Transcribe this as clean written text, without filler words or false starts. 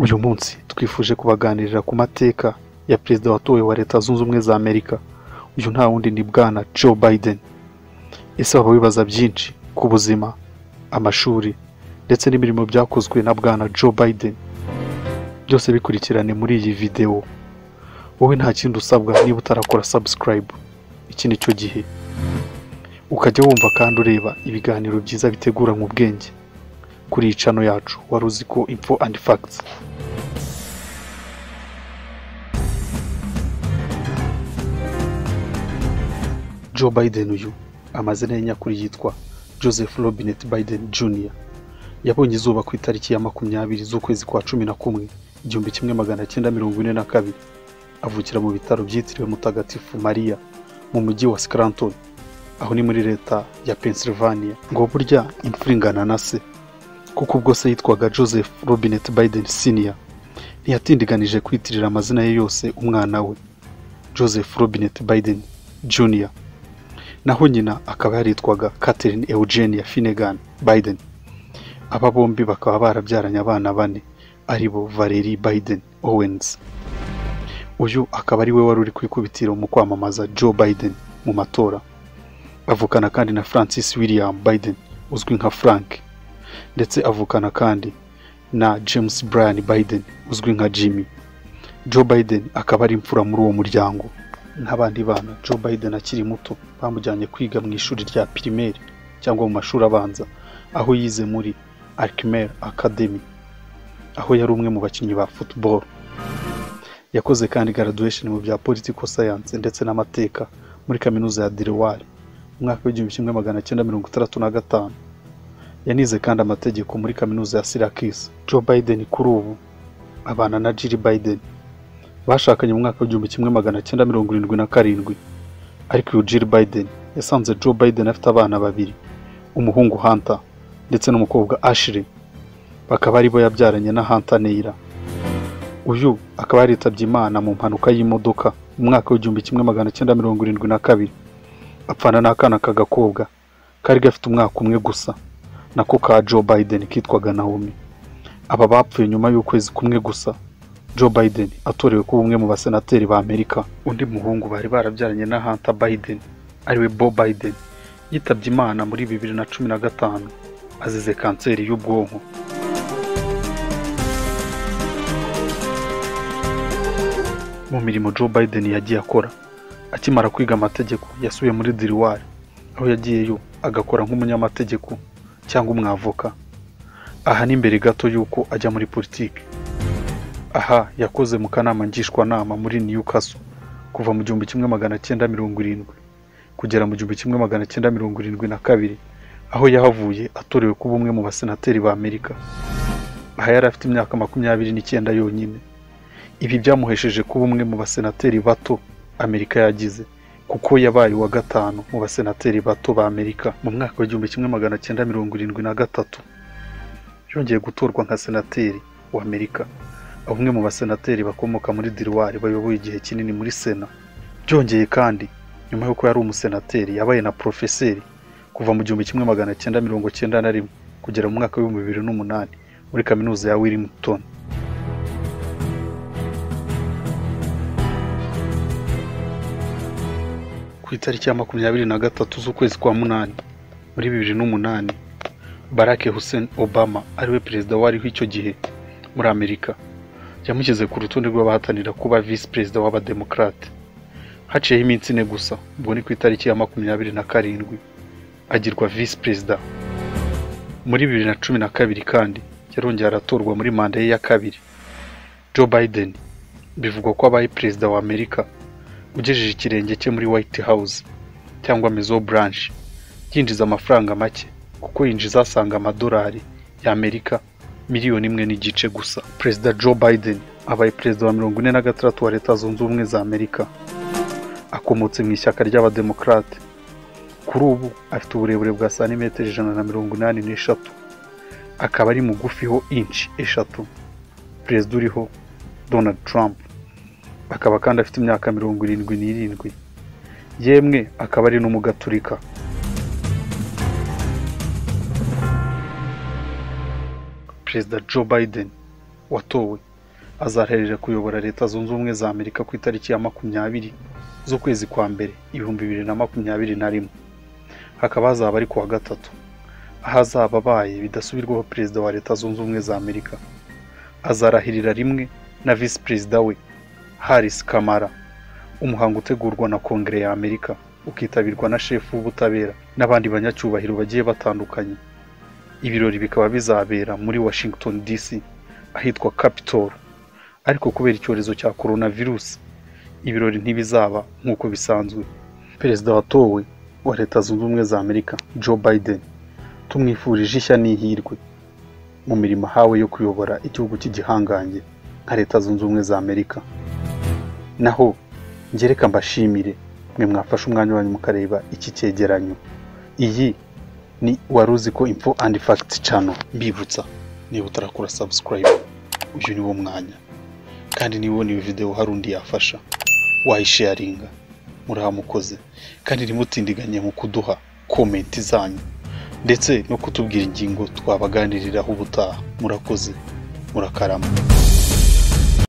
Uyu munsi twifuje kubaganirira ku mateka ya perezida watowe wa Leta Zunze Ubumwe za Amerika. Uyu nta wundi ni bwana Joe Biden. Ese waba wibaza byinshi ku buzima, amashuri ndetse n'imirimo byakozwe na bwana Joe Biden? Byose bikurikirane muri iyi video. Wowe nta kindi usabwa niba utarakora subscribe, iki nicyo gihe. Ukajya wumva kandi ureba ibiganiro byiza bitegura mu bwenge kuri iyi channel yacu Waruziko Info and Facts. Joe Biden uyu amazina ye nyakuri yitwa Joseph Robinette Biden Jr. Yabonye izuba ku itariki ya 20 z'ukwezi kwa 11 1942. Avukira mu bitaro byitiriwe Mutagatifu Maria mu mujyi wa Scranton, aho ni muri leta ya Pennsylvania. Ngo burya imfura ingana na se, kuko ubwo se yitwaga Joseph Robinette Biden Sr. ntiyatindiganije kwitirira amazina ye yose umwana we Joseph Robinette Biden Jr. Naho nyina akaba yaritwaga Catherine Eugenia Finnegan Biden. Aba bombi bakaba barabyaranye abana bane, aribo Valerie Biden Owens. Uyu akaba ari we wari uri kwikubitira mu kwamamaza Joe Biden mu matora. Avukana kandi na Francis William Biden uzwi nka Frank, ndetse avukana kandi na James Bryan Biden uzwi nka Jimmy. Joe Biden akaba ari imfura muri uwo muryango. N'abandi bana Joe Biden akiri muto bamujyanye kwiga mu ishuri rya primaire cyangwa mu mashuri abanza, aho yize muri Archmere Academy, aho yari umwe mu bakinnyi ba football. Yakoze kandi graduation mu bya political science ndetse n'amateka muri kaminuza ya Delaware mu mwaka w'1965. Yanize kandi amategeko muri kaminuza ya Syracuse. Joe Biden kuri ubu abana na Jill Biden. Bashakanye mu mwaka w'1977, ariko uyu Jill Biden yasanze Joe Biden afite abana babiri, umuhungu Hunter ndetse n'umukobwa Ashley. Bakaba ari bo yabyaranye na Hunter Neira. Uyu akaba yaritabye Imana mu mpanuka y'imodoka mu mwaka w'1972, apfana n'akana k'agakobwa kari gafite umwaka umwe gusa, nako ka Joe Biden kitwaga Naomi. Aba bapfuye nyuma y'ukwezi kumwe gusa Joe Biden atorewe kuba umwe mu basenateri ba Amerika. Undi muhungu bari barabyaranye na Hunter Biden ariwe Bo Biden yitabye Imana muri 2015 azize kanseri y'ubwonko. Mu mirimo Joe Biden yagiye akora akimara kwiga amategeko, yasubiye muri Delaware, aho yagiyeyo agakora nk'umunyamategeko cyangwa umwavoka. Aha ni mbere gato yuko ajya muri politiki. Aha yakoze mu kanama ngishwanama muri Newcastle kuva mu 1970 kugera mu 1972, aho yahavuye atorewe kuba umwe mu basenateri ba Amerika. Aha yari afite imyaka 29 yonyine. Ibi byamuhesheje kuba umwe mu basenateri bato Amerika yagize, kuko yabaye wa gatanu mu basenateri bato ba Amerika. Mu mwaka wa 1973 yongeye gutorwa nka senateri wa Amerika, aho umwe mu basenateri bakomoka muri Delaware bayoboye igihe kinini muri Sena. Byongeye kandi nyuma y'uko yari umusenateri yabaye na profeseri kuva mu 1991 kugera mu mwaka wa 2008 muri kaminuza ya Wilmington. Ku itariki ya 23 z'ukwezi kwa 8 muri 2008, Barack Hussein Obama ariwe perezida wariho icyo gihe muri Amerika, yamushyize ku rutonde rw'abahatanira kuba vice perezida w'abademokrate. Haciyeho iminsi ine gusa, ubwo ni ku itariki ya 27 agirwa vice perezida. Muri 2012 kandi yarongeye aratorwa muri manda ye ya kabiri. Joe Biden bivugwa ko abaye perezida wa Amerika ugejeje ikirenge cye muri White House cyangwa Maison Blanche, yinjiza amafaranga make, kuko yinjiza asanga amadolari ya Amerika miliyoni 1.5 gusa. Perezida Joe Biden abaye perezida wa 46 wa Leta Zunze Ubumwe za Amerika. Akomotse mu ishyaka ry'abademokrate. Kuri ubu afite uburebure bwa santimetero 183. Akaba ari mugufiho inch 3. Perezida uriho Donald Trump akaba kandi afite imyaka 77. Yemwe akaba ari n'umugaturika. Perezida Joe Biden watowe azarahirira kuyobora Leta Zunze Ubumwe za Amerika ku itariki ya 20 z'ukwezi kwa mbere 2021. Hakaba hazaba ari kuwa gatatu, aho azaba abaye bidasubirwaho perezida wa Leta Zunze Ubumwe za Amerika. Azarahirira rimwe na visi perezida we Harris Kamala. Umuhango utegurwa na Kongere ya Amerika ukitabirwa na shefu w'ubutabera n'abandi banyacyubahiro bagiye batandukanye. Ibirori bikaba bizabera muri Washington DC ahitwa Capitol, ariko kubera icyorezo cya coronavirus ibirori ntibizaba nk'uko bisanzwe. Perezida watowe wa Leta Zunze Ubumwe za Amerika Joe Biden, tumwifurije ishya n'ihirwe mu mirimo hawe yo kuyobora igihugu cy'igihangange nka Leta Zunze Ubumwe za Amerika. Naho ngereka mbashimire mwe mwafashe umwanya wanyu mukareba iki cyegeranyo. Iyi ni Waruzi ko Info and Fact channel. Mbibutsa niba utarakora subscribe, uyu ni wo mwanya, kandi niba ubona iyi video hari undi yafasha wayisharinga, muramukoze, kandi ntimutindiganye mu kuduha comment zanyu ndetse no kutubwira ingingo twabaganiriraho ubutaha. Murakoze, murakarama.